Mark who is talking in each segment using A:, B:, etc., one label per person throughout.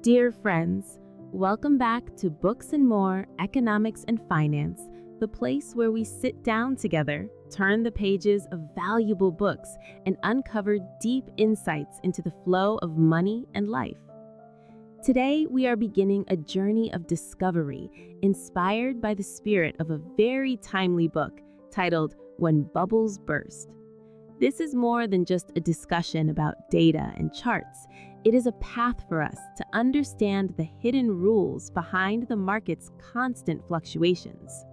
A: Dear friends, welcome back to Books and More, Economics and Finance, the place where we sit down together, turn the pages of valuable books, and uncover deep insights into the flow of money and life. Today, we are beginning a journey of discovery inspired by the spirit of a very timely book titled When Bubbles Burst. This is more than just a discussion about data and charts. It is a path for us to understand the hidden rules behind the market's constant fluctuations.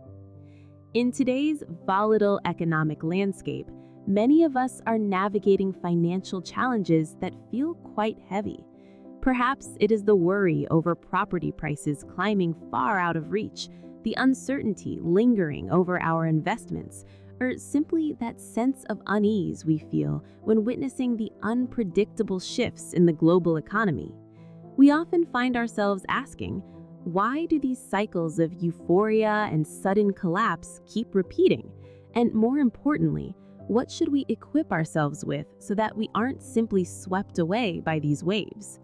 A: In today's volatile economic landscape, many of us are navigating financial challenges that feel quite heavy. Perhaps it is the worry over property prices climbing far out of reach, the uncertainty lingering over our investments, or simply that sense of unease we feel when witnessing the unpredictable shifts in the global economy. We often find ourselves asking, why do these cycles of euphoria and sudden collapse keep repeating? And more importantly, what should we equip ourselves with so that we aren't simply swept away by these waves?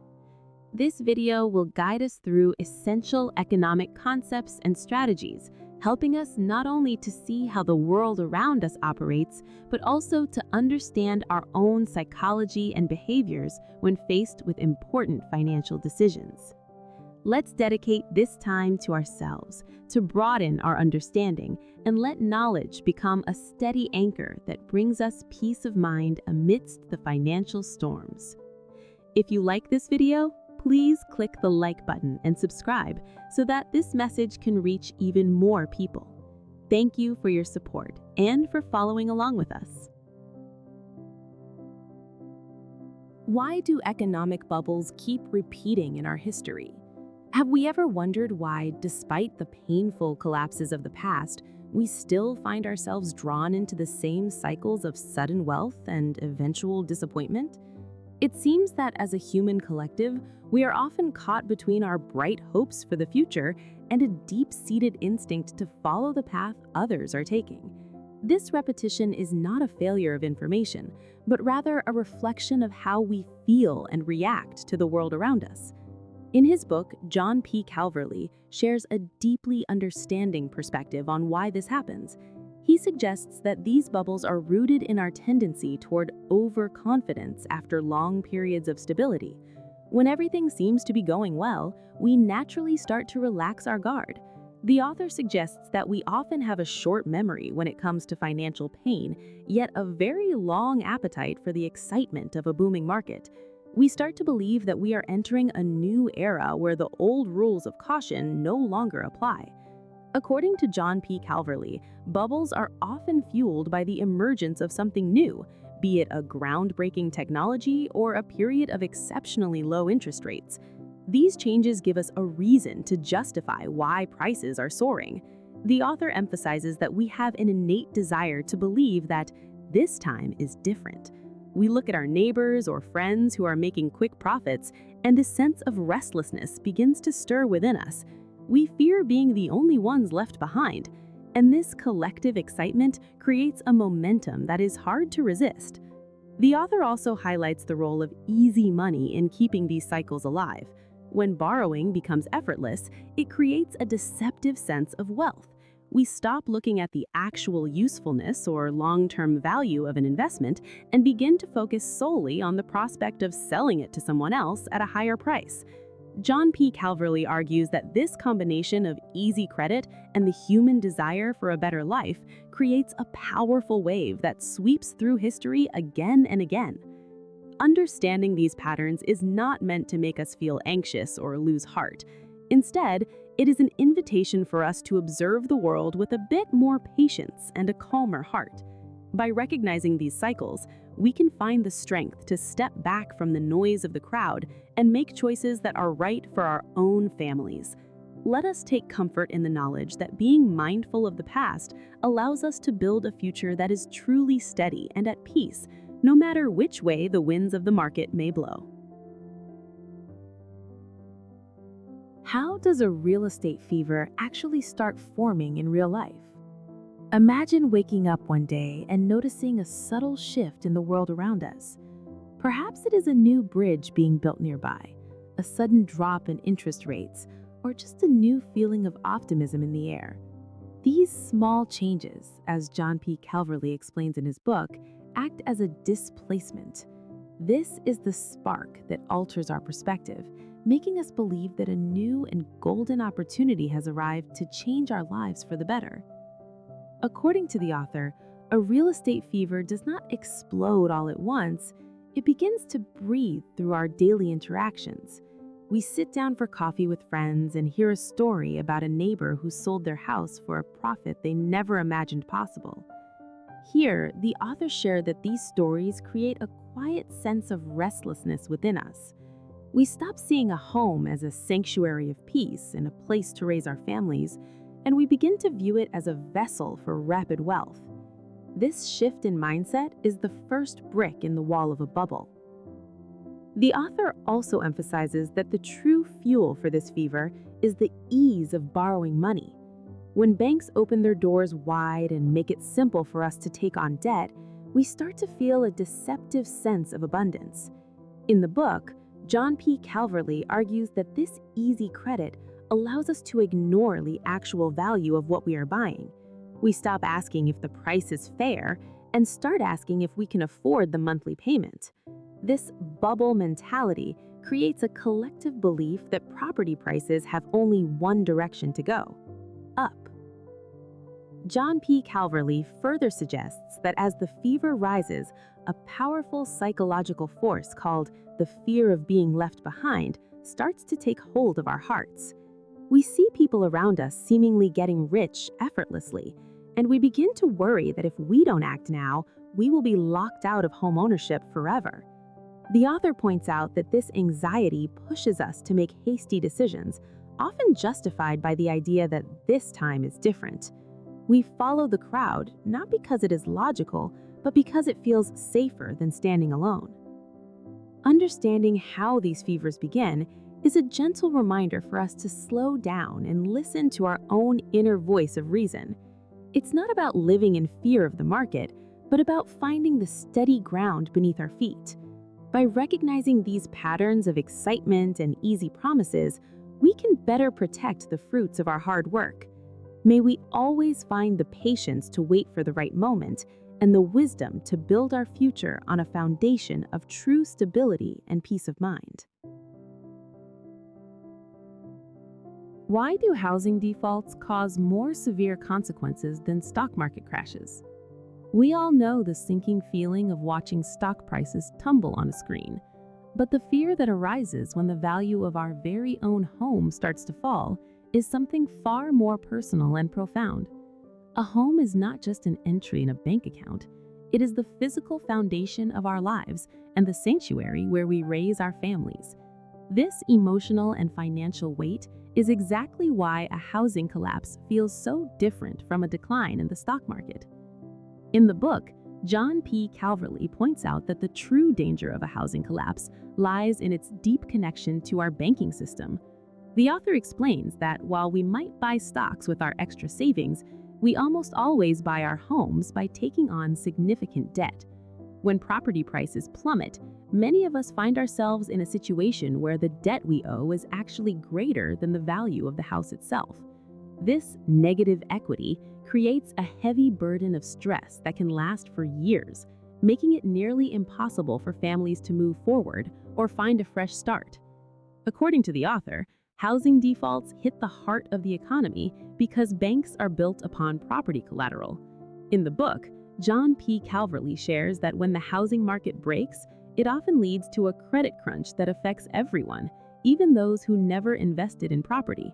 A: This video will guide us through essential economic concepts and strategies, helping us not only to see how the world around us operates, but also to understand our own psychology and behaviors when faced with important financial decisions. Let's dedicate this time to ourselves, to broaden our understanding, and let knowledge become a steady anchor that brings us peace of mind amidst the financial storms. If you like this video, please click the like button and subscribe so that this message can reach even more people. Thank you for your support and for following along with us. Why do economic bubbles keep repeating in our history? Have we ever wondered why, despite the painful collapses of the past, we still find ourselves drawn into the same cycles of sudden wealth and eventual disappointment? It seems that as a human collective, we are often caught between our bright hopes for the future and a deep-seated instinct to follow the path others are taking. This repetition is not a failure of information, but rather a reflection of how we feel and react to the world around us. In his book, John P. Calverley shares a deeply understanding perspective on why this happens. He suggests that these bubbles are rooted in our tendency toward overconfidence after long periods of stability. When everything seems to be going well, we naturally start to relax our guard. The author suggests that we often have a short memory when it comes to financial pain, yet a very long appetite for the excitement of a booming market. We start to believe that we are entering a new era where the old rules of caution no longer apply. According to John P. Calverley, bubbles are often fueled by the emergence of something new, be it a groundbreaking technology or a period of exceptionally low interest rates. These changes give us a reason to justify why prices are soaring. The author emphasizes that we have an innate desire to believe that this time is different. We look at our neighbors or friends who are making quick profits, and this sense of restlessness begins to stir within us. We fear being the only ones left behind, and this collective excitement creates a momentum that is hard to resist. The author also highlights the role of easy money in keeping these cycles alive. When borrowing becomes effortless, it creates a deceptive sense of wealth. We stop looking at the actual usefulness or long-term value of an investment and begin to focus solely on the prospect of selling it to someone else at a higher price. John P. Calverley argues that this combination of easy credit and the human desire for a better life creates a powerful wave that sweeps through history again and again. Understanding these patterns is not meant to make us feel anxious or lose heart. Instead, it is an invitation for us to observe the world with a bit more patience and a calmer heart. By recognizing these cycles, we can find the strength to step back from the noise of the crowd and make choices that are right for our own families. Let us take comfort in the knowledge that being mindful of the past allows us to build a future that is truly steady and at peace, no matter which way the winds of the market may blow. How does a real estate fever actually start forming in real life? Imagine waking up one day and noticing a subtle shift in the world around us. Perhaps it is a new bridge being built nearby, a sudden drop in interest rates, or just a new feeling of optimism in the air. These small changes, as John P. Calverley explains in his book, act as a displacement. This is the spark that alters our perspective, making us believe that a new and golden opportunity has arrived to change our lives for the better. According to the author, a real estate fever does not explode all at once. It begins to breathe through our daily interactions. We sit down for coffee with friends and hear a story about a neighbor who sold their house for a profit they never imagined possible. Here, the author shared that these stories create a quiet sense of restlessness within us. We stop seeing a home as a sanctuary of peace and a place to raise our families, and we begin to view it as a vessel for rapid wealth. This shift in mindset is the first brick in the wall of a bubble. The author also emphasizes that the true fuel for this fever is the ease of borrowing money. When banks open their doors wide and make it simple for us to take on debt, we start to feel a deceptive sense of abundance. In the book, John P. Calverley argues that this easy credit allows us to ignore the actual value of what we are buying. We stop asking if the price is fair and start asking if we can afford the monthly payment. This bubble mentality creates a collective belief that property prices have only one direction to go: up. John P. Calverley further suggests that as the fever rises, a powerful psychological force called the fear of being left behind starts to take hold of our hearts. We see people around us seemingly getting rich effortlessly, and we begin to worry that if we don't act now, we will be locked out of homeownership forever. The author points out that this anxiety pushes us to make hasty decisions, often justified by the idea that this time is different. We follow the crowd not because it is logical, but because it feels safer than standing alone. Understanding how these fevers begin is a gentle reminder for us to slow down and listen to our own inner voice of reason. It's not about living in fear of the market, but about finding the steady ground beneath our feet. By recognizing these patterns of excitement and easy promises, we can better protect the fruits of our hard work. May we always find the patience to wait for the right moment and the wisdom to build our future on a foundation of true stability and peace of mind. Why do housing defaults cause more severe consequences than stock market crashes? We all know the sinking feeling of watching stock prices tumble on a screen, but the fear that arises when the value of our very own home starts to fall is something far more personal and profound. A home is not just an entry in a bank account. It is the physical foundation of our lives and the sanctuary where we raise our families. This emotional and financial weight is exactly why a housing collapse feels so different from a decline in the stock market. In the book, John P. Calverley points out that the true danger of a housing collapse lies in its deep connection to our banking system. The author explains that while we might buy stocks with our extra savings, we almost always buy our homes by taking on significant debt. When property prices plummet, many of us find ourselves in a situation where the debt we owe is actually greater than the value of the house itself. This negative equity creates a heavy burden of stress that can last for years, making it nearly impossible for families to move forward or find a fresh start. According to the author, housing defaults hit the heart of the economy because banks are built upon property collateral. In the book, John P. Calverley shares that when the housing market breaks, it often leads to a credit crunch that affects everyone, even those who never invested in property.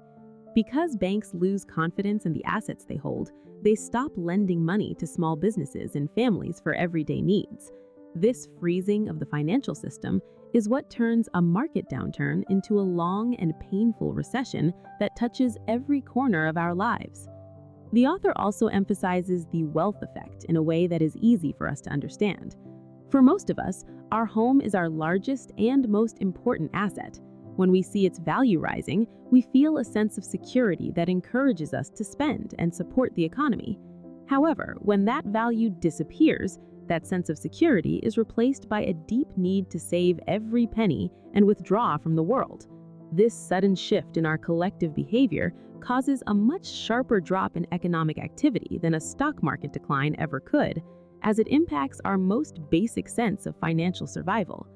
A: Because banks lose confidence in the assets they hold, they stop lending money to small businesses and families for everyday needs. This freezing of the financial system is what turns a market downturn into a long and painful recession that touches every corner of our lives. The author also emphasizes the wealth effect in a way that is easy for us to understand. For most of us, our home is our largest and most important asset. When we see its value rising, we feel a sense of security that encourages us to spend and support the economy. However, when that value disappears, that sense of security is replaced by a deep need to save every penny and withdraw from the world. This sudden shift in our collective behavior causes a much sharper drop in economic activity than a stock market decline ever could, as it impacts our most basic sense of financial survival.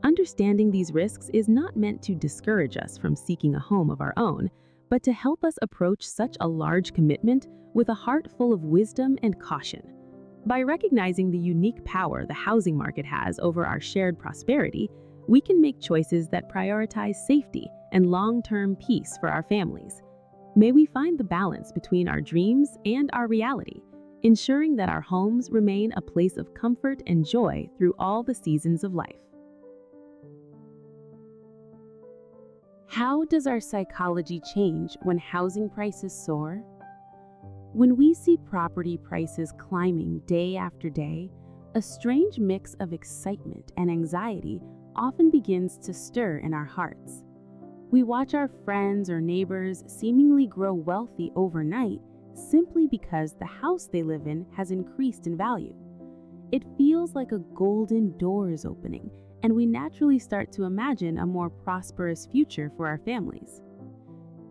A: Understanding these risks is not meant to discourage us from seeking a home of our own, but to help us approach such a large commitment with a heart full of wisdom and caution. By recognizing the unique power the housing market has over our shared prosperity, we can make choices that prioritize safety and long-term peace for our families. May we find the balance between our dreams and our reality, ensuring that our homes remain a place of comfort and joy through all the seasons of life. How does our psychology change when housing prices soar? When we see property prices climbing day after day, a strange mix of excitement and anxiety often begins to stir in our hearts. We watch our friends or neighbors seemingly grow wealthy overnight simply because the house they live in has increased in value. It feels like a golden door is opening, and we naturally start to imagine a more prosperous future for our families.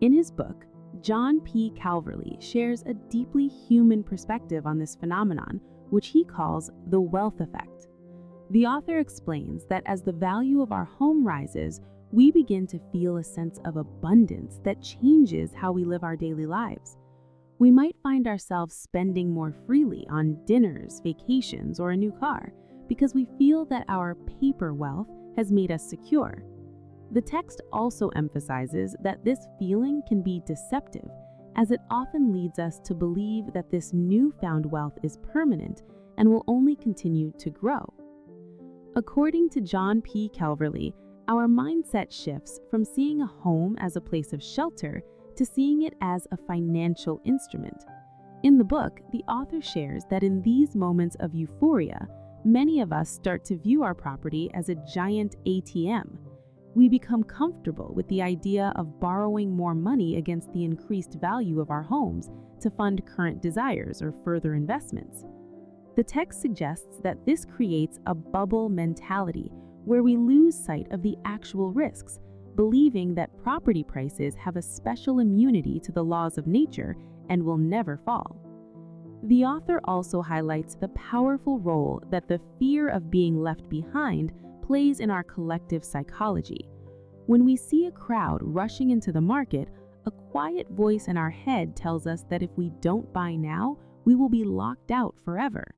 A: In his book, John P. Calverley shares a deeply human perspective on this phenomenon, which he calls the wealth effect. The author explains that as the value of our home rises, we begin to feel a sense of abundance that changes how we live our daily lives. We might find ourselves spending more freely on dinners, vacations, or a new car because we feel that our paper wealth has made us secure. The text also emphasizes that this feeling can be deceptive, as it often leads us to believe that this newfound wealth is permanent and will only continue to grow. According to John P. Calverley, our mindset shifts from seeing a home as a place of shelter to seeing it as a financial instrument. In the book, the author shares that in these moments of euphoria, many of us start to view our property as a giant ATM. We become comfortable with the idea of borrowing more money against the increased value of our homes to fund current desires or further investments. The text suggests that this creates a bubble mentality where we lose sight of the actual risks, believing that property prices have a special immunity to the laws of nature and will never fall. The author also highlights the powerful role that the fear of being left behind plays in our collective psychology. When we see a crowd rushing into the market, a quiet voice in our head tells us that if we don't buy now, we will be locked out forever.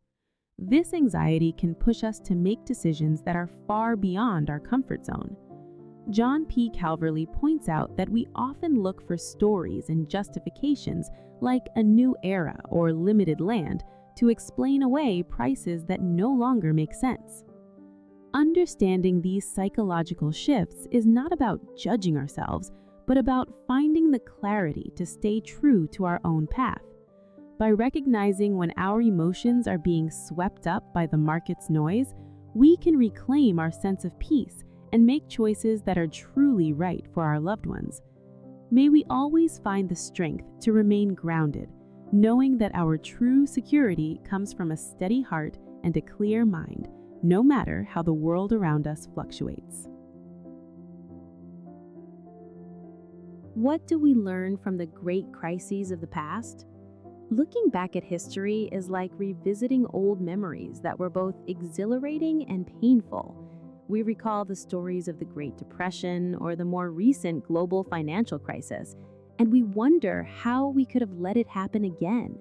A: This anxiety can push us to make decisions that are far beyond our comfort zone. John P. Calverley points out that we often look for stories and justifications like a new era or limited land to explain away prices that no longer make sense. Understanding these psychological shifts is not about judging ourselves, but about finding the clarity to stay true to our own path. By recognizing when our emotions are being swept up by the market's noise, we can reclaim our sense of peace and make choices that are truly right for our loved ones. May we always find the strength to remain grounded, knowing that our true security comes from a steady heart and a clear mind, no matter how the world around us fluctuates. What do we learn from the great crises of the past? Looking back at history is like revisiting old memories that were both exhilarating and painful. We recall the stories of the Great Depression or the more recent global financial crisis, and we wonder how we could have let it happen again.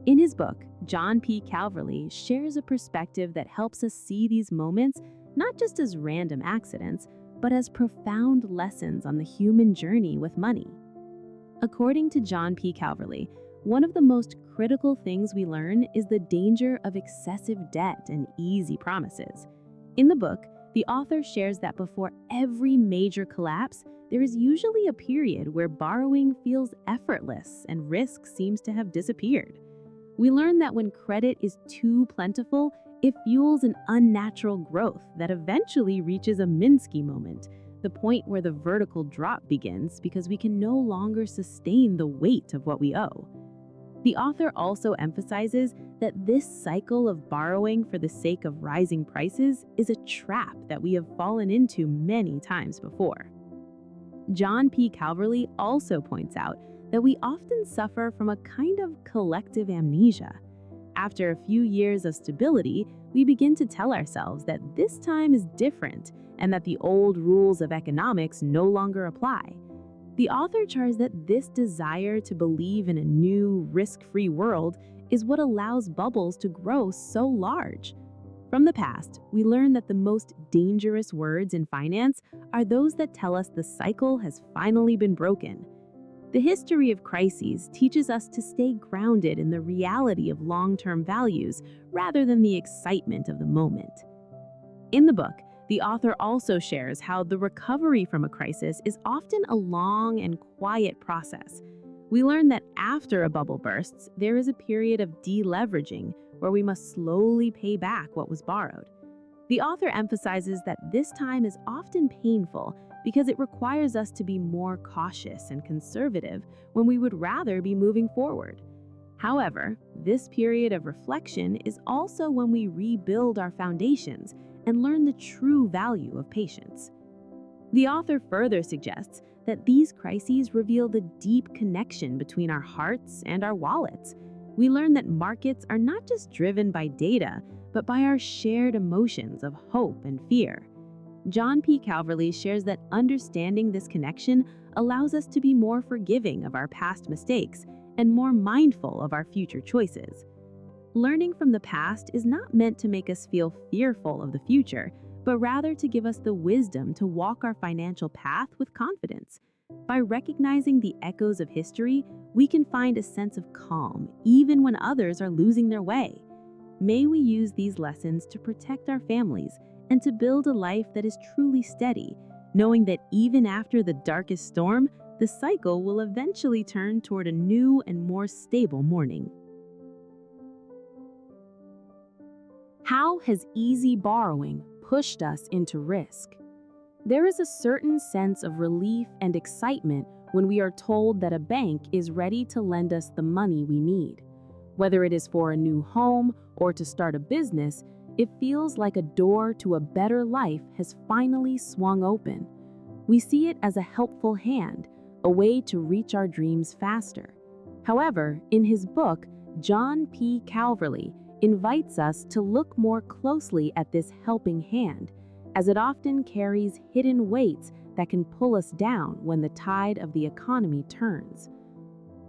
A: In his book, John P. Calverley shares a perspective that helps us see these moments not just as random accidents, but as profound lessons on the human journey with money. According to John P. Calverley, one of the most critical things we learn is the danger of excessive debt and easy promises. In the book, the author shares that before every major collapse, there is usually a period where borrowing feels effortless and risk seems to have disappeared. We learn that when credit is too plentiful, it fuels an unnatural growth that eventually reaches a Minsky moment, the point where the vertical drop begins because we can no longer sustain the weight of what we owe. The author also emphasizes that this cycle of borrowing for the sake of rising prices is a trap that we have fallen into many times before. John P. Calverley also points out that we often suffer from a kind of collective amnesia. After a few years of stability, we begin to tell ourselves that this time is different and that the old rules of economics no longer apply. The author charts that this desire to believe in a new, risk-free world is what allows bubbles to grow so large. From the past, we learn that the most dangerous words in finance are those that tell us the cycle has finally been broken. The history of crises teaches us to stay grounded in the reality of long-term values rather than the excitement of the moment. In the book, the author also shares how the recovery from a crisis is often a long and quiet process. We learn that after a bubble bursts, there is a period of deleveraging where we must slowly pay back what was borrowed. The author emphasizes that this time is often painful because it requires us to be more cautious and conservative when we would rather be moving forward. However, this period of reflection is also when we rebuild our foundations and learn the true value of patience. The author further suggests that these crises reveal the deep connection between our hearts and our wallets. We learn that markets are not just driven by data, but by our shared emotions of hope and fear. John P. Calverley shares that understanding this connection allows us to be more forgiving of our past mistakes and more mindful of our future choices. Learning from the past is not meant to make us feel fearful of the future, but rather to give us the wisdom to walk our financial path with confidence. By recognizing the echoes of history, we can find a sense of calm even when others are losing their way. May we use these lessons to protect our families and to build a life that is truly steady, knowing that even after the darkest storm, the cycle will eventually turn toward a new and more stable morning. How has easy borrowing pushed us into risk? There is a certain sense of relief and excitement when we are told that a bank is ready to lend us the money we need. Whether it is for a new home or to start a business, it feels like a door to a better life has finally swung open. We see it as a helpful hand, a way to reach our dreams faster. However, in his book, John P. Calverley invites us to look more closely at this helping hand, as it often carries hidden weights that can pull us down when the tide of the economy turns.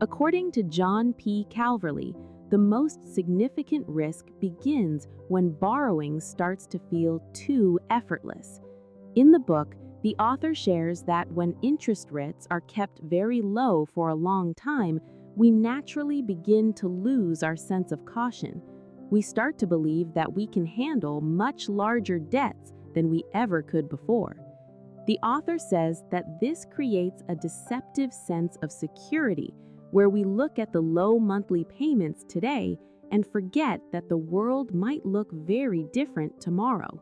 A: According to John P. Calverley, the most significant risk begins when borrowing starts to feel too effortless. In the book, the author shares that when interest rates are kept very low for a long time, we naturally begin to lose our sense of caution. We start to believe that we can handle much larger debts than we ever could before. The author says that this creates a deceptive sense of security, where we look at the low monthly payments today and forget that the world might look very different tomorrow.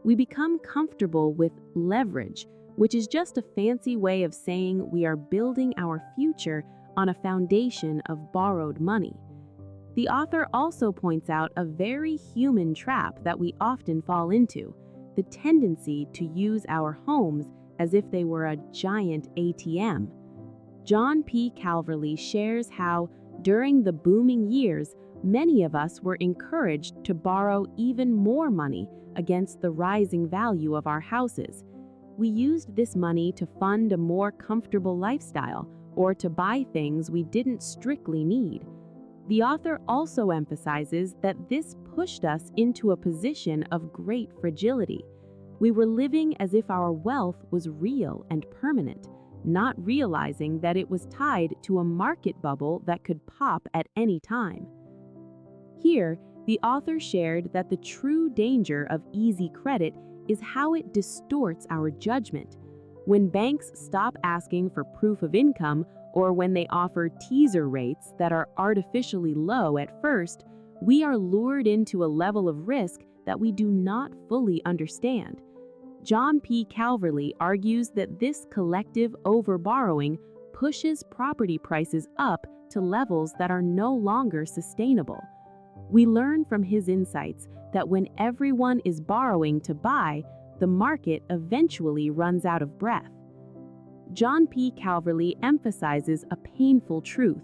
A: We become comfortable with leverage, which is just a fancy way of saying we are building our future on a foundation of borrowed money. The author also points out a very human trap that we often fall into: the tendency to use our homes as if they were a giant ATM. John P. Calverley shares how, during the booming years, many of us were encouraged to borrow even more money against the rising value of our houses. We used this money to fund a more comfortable lifestyle or to buy things we didn't strictly need. The author also emphasizes that this pushed us into a position of great fragility. We were living as if our wealth was real and permanent, not realizing that it was tied to a market bubble that could pop at any time. Here, the author shared that the true danger of easy credit is how it distorts our judgment. When banks stop asking for proof of income, or when they offer teaser rates that are artificially low at first, we are lured into a level of risk that we do not fully understand. John P. Calverley argues that this collective overborrowing pushes property prices up to levels that are no longer sustainable. We learn from his insights that when everyone is borrowing to buy, the market eventually runs out of breath. John P. Calverley emphasizes a painful truth.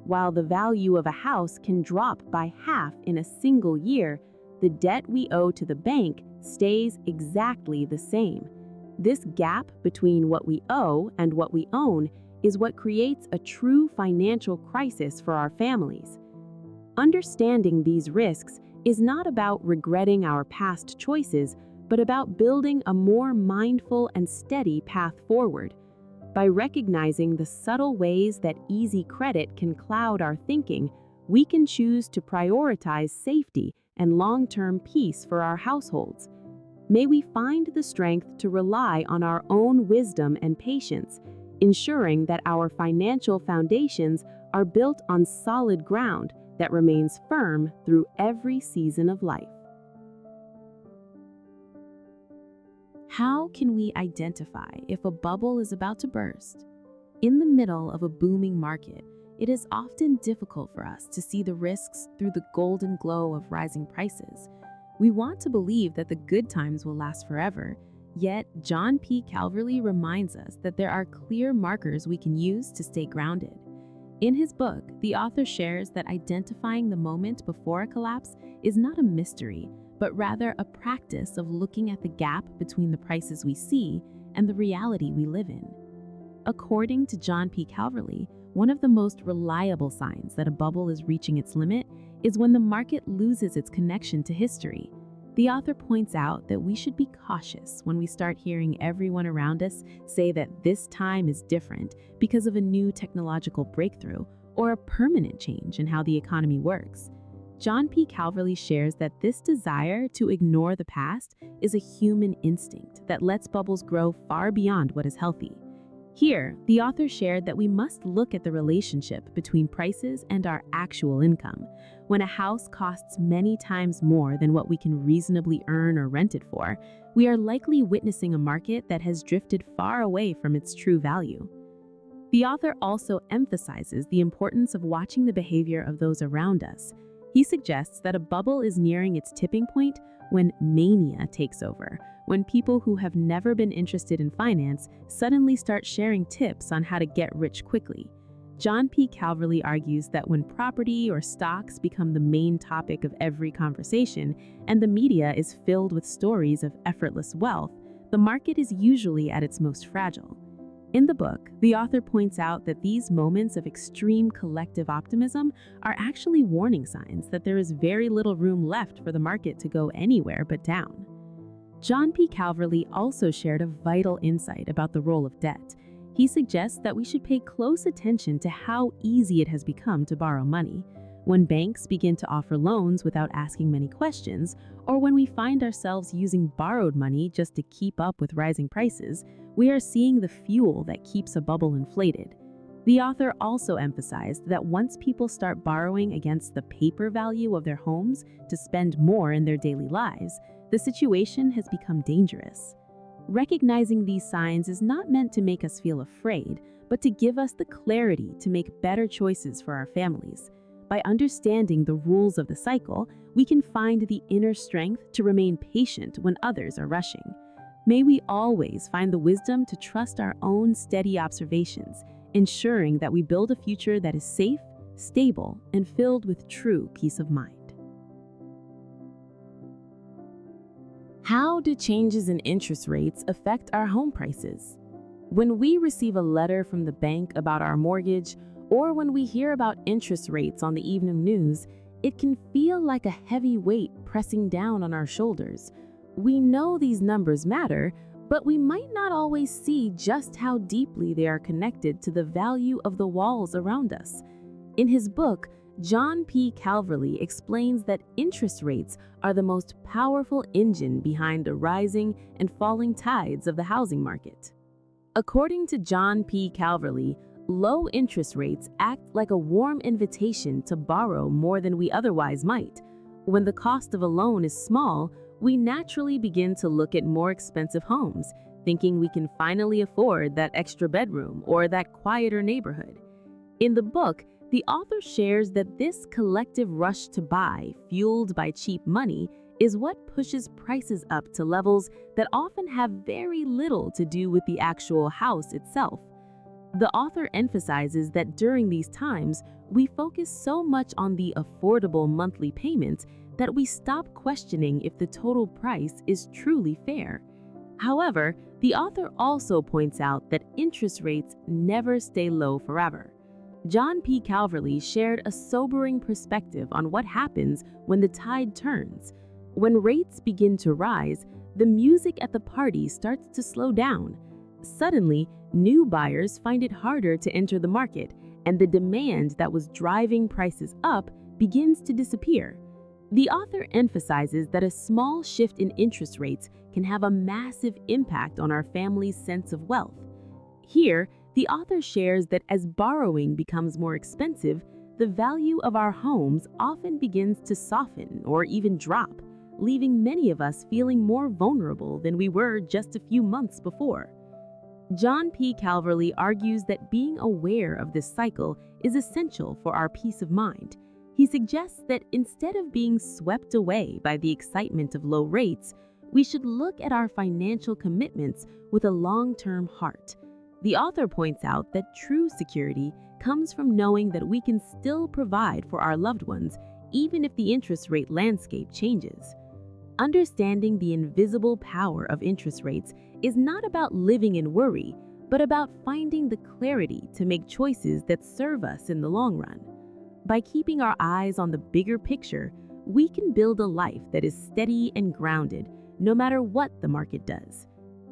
A: While the value of a house can drop by half in a single year, the debt we owe to the bank stays exactly the same. This gap between what we owe and what we own is what creates a true financial crisis for our families. Understanding these risks is not about regretting our past choices, but about building a more mindful and steady path forward. By recognizing the subtle ways that easy credit can cloud our thinking, we can choose to prioritize safety and long-term peace for our households. May we find the strength to rely on our own wisdom and patience, ensuring that our financial foundations are built on solid ground that remains firm through every season of life. How can we identify if a bubble is about to burst? In the middle of a booming market, it is often difficult for us to see the risks through the golden glow of rising prices. We want to believe that the good times will last forever, yet John P. Calverley reminds us that there are clear markers we can use to stay grounded. In his book, the author shares that identifying the moment before a collapse is not a mystery, but rather a practice of looking at the gap between the prices we see and the reality we live in. According to John P. Calverley, one of the most reliable signs that a bubble is reaching its limit is when the market loses its connection to history. The author points out that we should be cautious when we start hearing everyone around us say that this time is different because of a new technological breakthrough or a permanent change in how the economy works. John P. Calverley shares that this desire to ignore the past is a human instinct that lets bubbles grow far beyond what is healthy. Here, the author shared that we must look at the relationship between prices and our actual income. When a house costs many times more than what we can reasonably earn or rent it for, we are likely witnessing a market that has drifted far away from its true value. The author also emphasizes the importance of watching the behavior of those around us. He suggests that a bubble is nearing its tipping point when mania takes over, when people who have never been interested in finance suddenly start sharing tips on how to get rich quickly. John P. Calverley argues that when property or stocks become the main topic of every conversation and the media is filled with stories of effortless wealth, the market is usually at its most fragile. In the book, the author points out that these moments of extreme collective optimism are actually warning signs that there is very little room left for the market to go anywhere but down. John P. Calverley also shared a vital insight about the role of debt. He suggests that we should pay close attention to how easy it has become to borrow money. When banks begin to offer loans without asking many questions, or when we find ourselves using borrowed money just to keep up with rising prices, we are seeing the fuel that keeps a bubble inflated. The author also emphasized that once people start borrowing against the paper value of their homes to spend more in their daily lives, the situation has become dangerous. Recognizing these signs is not meant to make us feel afraid, but to give us the clarity to make better choices for our families. By understanding the rules of the cycle, we can find the inner strength to remain patient when others are rushing. May we always find the wisdom to trust our own steady observations, ensuring that we build a future that is safe, stable, and filled with true peace of mind. How do changes in interest rates affect our home prices? When we receive a letter from the bank about our mortgage, or when we hear about interest rates on the evening news, it can feel like a heavy weight pressing down on our shoulders. We know these numbers matter, but we might not always see just how deeply they are connected to the value of the walls around us. In his book, John P. Calverley explains that interest rates are the most powerful engine behind the rising and falling tides of the housing market. According to John P. Calverley, low interest rates act like a warm invitation to borrow more than we otherwise might. When the cost of a loan is small, we naturally begin to look at more expensive homes, thinking we can finally afford that extra bedroom or that quieter neighborhood. In the book, the author shares that this collective rush to buy, fueled by cheap money, is what pushes prices up to levels that often have very little to do with the actual house itself. The author emphasizes that during these times, we focus so much on the affordable monthly payments that we stop questioning if the total price is truly fair. However, the author also points out that interest rates never stay low forever. John P. Calverley shared a sobering perspective on what happens when the tide turns. When rates begin to rise, the music at the party starts to slow down. Suddenly, new buyers find it harder to enter the market, and the demand that was driving prices up begins to disappear. The author emphasizes that a small shift in interest rates can have a massive impact on our family's sense of wealth. Here, the author shares that as borrowing becomes more expensive, the value of our homes often begins to soften or even drop, leaving many of us feeling more vulnerable than we were just a few months before. John P. Calverley argues that being aware of this cycle is essential for our peace of mind. He suggests that instead of being swept away by the excitement of low rates, we should look at our financial commitments with a long-term heart. The author points out that true security comes from knowing that we can still provide for our loved ones, even if the interest rate landscape changes. Understanding the invisible power of interest rates is not about living in worry, but about finding the clarity to make choices that serve us in the long run. By keeping our eyes on the bigger picture, we can build a life that is steady and grounded, no matter what the market does.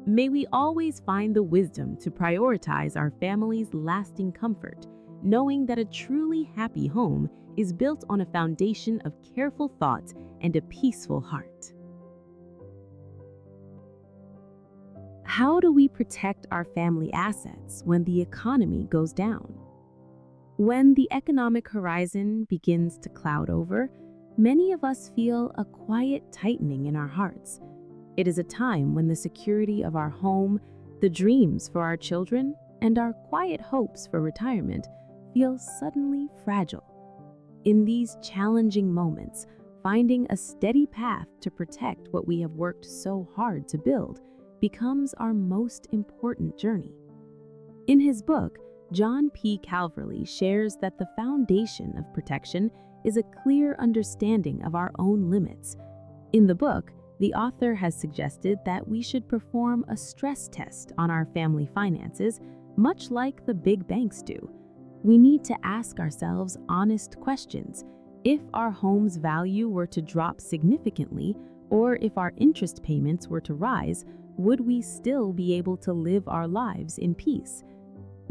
A: May we always find the wisdom to prioritize our family's lasting comfort, knowing that a truly happy home is built on a foundation of careful thought and a peaceful heart. How do we protect our family assets when the economy goes down? When the economic horizon begins to cloud over, many of us feel a quiet tightening in our hearts. It is a time when the security of our home, the dreams for our children, and our quiet hopes for retirement feel suddenly fragile. In these challenging moments, finding a steady path to protect what we have worked so hard to build becomes our most important journey. In his book, John P. Calverley shares that the foundation of protection is a clear understanding of our own limits. In the book, the author has suggested that we should perform a stress test on our family finances, much like the big banks do. We need to ask ourselves honest questions. If our home's value were to drop significantly, or if our interest payments were to rise, would we still be able to live our lives in peace?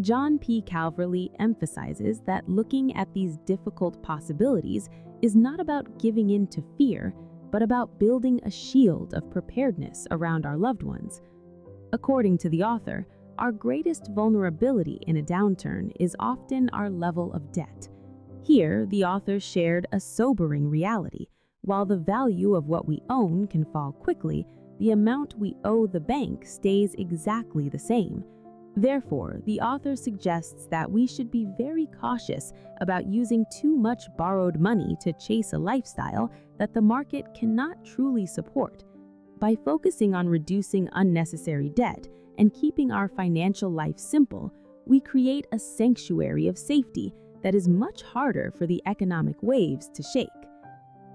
A: John P. Calverley emphasizes that looking at these difficult possibilities is not about giving in to fear, but about building a shield of preparedness around our loved ones. According to the author, our greatest vulnerability in a downturn is often our level of debt. Here, the author shared a sobering reality. While the value of what we own can fall quickly, the amount we owe the bank stays exactly the same. Therefore, the author suggests that we should be very cautious about using too much borrowed money to chase a lifestyle that the market cannot truly support. By focusing on reducing unnecessary debt and keeping our financial life simple, we create a sanctuary of safety that is much harder for the economic waves to shake.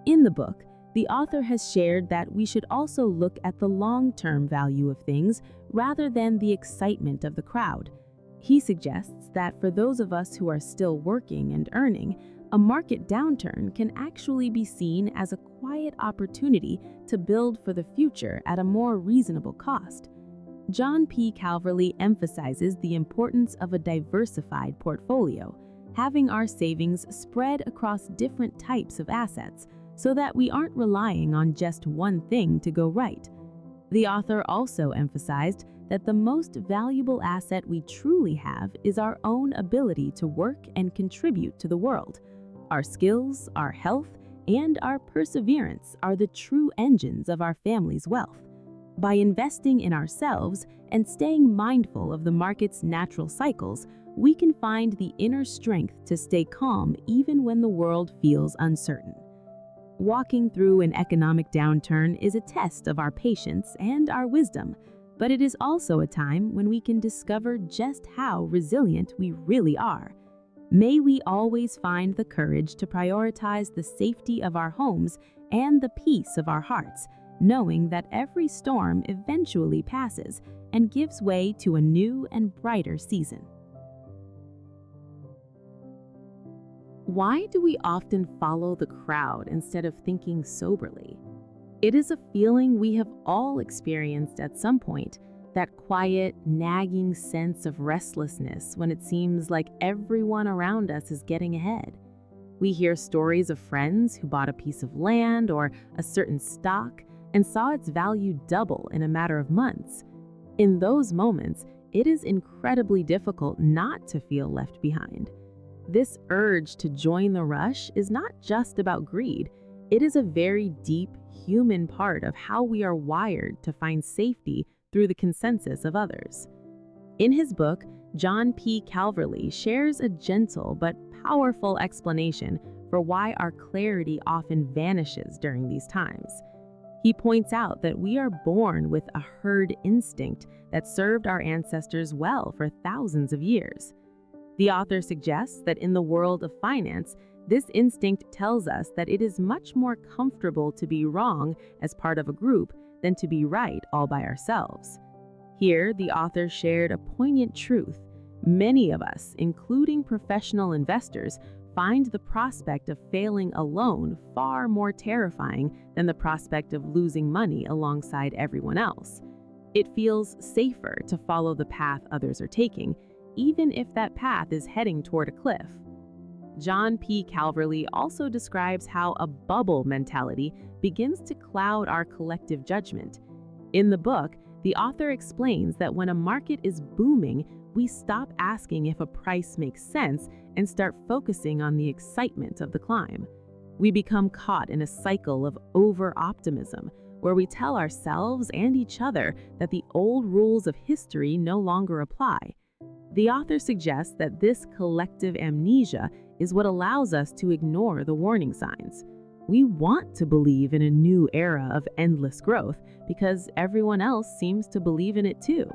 A: In the book, the author has shared that we should also look at the long-term value of things rather than the excitement of the crowd. He suggests that for those of us who are still working and earning, a market downturn can actually be seen as a quiet opportunity to build for the future at a more reasonable cost. John P. Calverley emphasizes the importance of a diversified portfolio, having our savings spread across different types of assets, so that we aren't relying on just one thing to go right. The author also emphasized that the most valuable asset we truly have is our own ability to work and contribute to the world. Our skills, our health, and our perseverance are the true engines of our family's wealth. By investing in ourselves and staying mindful of the market's natural cycles, we can find the inner strength to stay calm even when the world feels uncertain. Walking through an economic downturn is a test of our patience and our wisdom. But it is also a time when we can discover just how resilient we really are. May we always find the courage to prioritize the safety of our homes and the peace of our hearts, knowing that every storm eventually passes and gives way to a new and brighter season. Why do we often follow the crowd instead of thinking soberly? It is a feeling we have all experienced at some point, that quiet, nagging sense of restlessness when it seems like everyone around us is getting ahead. We hear stories of friends who bought a piece of land or a certain stock and saw its value double in a matter of months. In those moments, it is incredibly difficult not to feel left behind. This urge to join the rush is not just about greed. It is a very deep human part of how we are wired to find safety through the consensus of others. In his book, John P. Calverley shares a gentle but powerful explanation for why our clarity often vanishes during these times. He points out that we are born with a herd instinct that served our ancestors well for thousands of years. The author suggests that in the world of finance, this instinct tells us that it is much more comfortable to be wrong as part of a group than to be right all by ourselves. Here, the author shared a poignant truth. Many of us, including professional investors, find the prospect of failing alone far more terrifying than the prospect of losing money alongside everyone else. It feels safer to follow the path others are taking, even if that path is heading toward a cliff. John P. Calverley also describes how a bubble mentality begins to cloud our collective judgment. In the book, the author explains that when a market is booming, we stop asking if a price makes sense and start focusing on the excitement of the climb. We become caught in a cycle of over-optimism, where we tell ourselves and each other that the old rules of history no longer apply. The author suggests that this collective amnesia is what allows us to ignore the warning signs. We want to believe in a new era of endless growth because everyone else seems to believe in it too.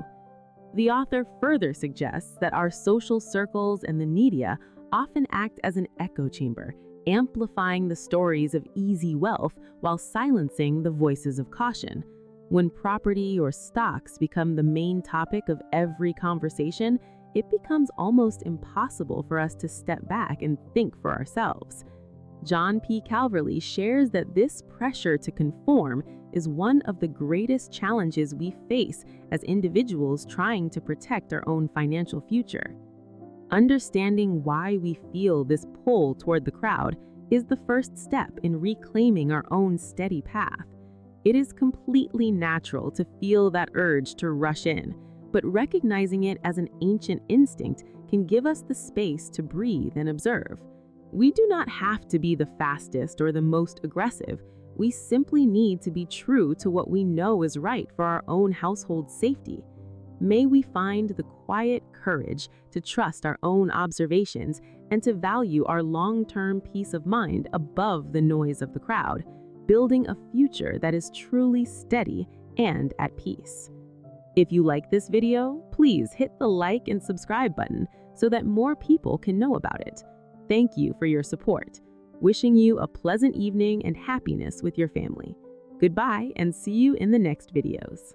A: The author further suggests that our social circles and the media often act as an echo chamber, amplifying the stories of easy wealth while silencing the voices of caution. When property or stocks become the main topic of every conversation, it becomes almost impossible for us to step back and think for ourselves. John P. Calverley shares that this pressure to conform is one of the greatest challenges we face as individuals trying to protect our own financial future. Understanding why we feel this pull toward the crowd is the first step in reclaiming our own steady path. It is completely natural to feel that urge to rush in, but recognizing it as an ancient instinct can give us the space to breathe and observe. We do not have to be the fastest or the most aggressive. We simply need to be true to what we know is right for our own household safety. May we find the quiet courage to trust our own observations and to value our long-term peace of mind above the noise of the crowd, building a future that is truly steady and at peace. If you like this video, please hit the like and subscribe button so that more people can know about it. Thank you for your support. Wishing you a pleasant evening and happiness with your family. Goodbye and see you in the next videos.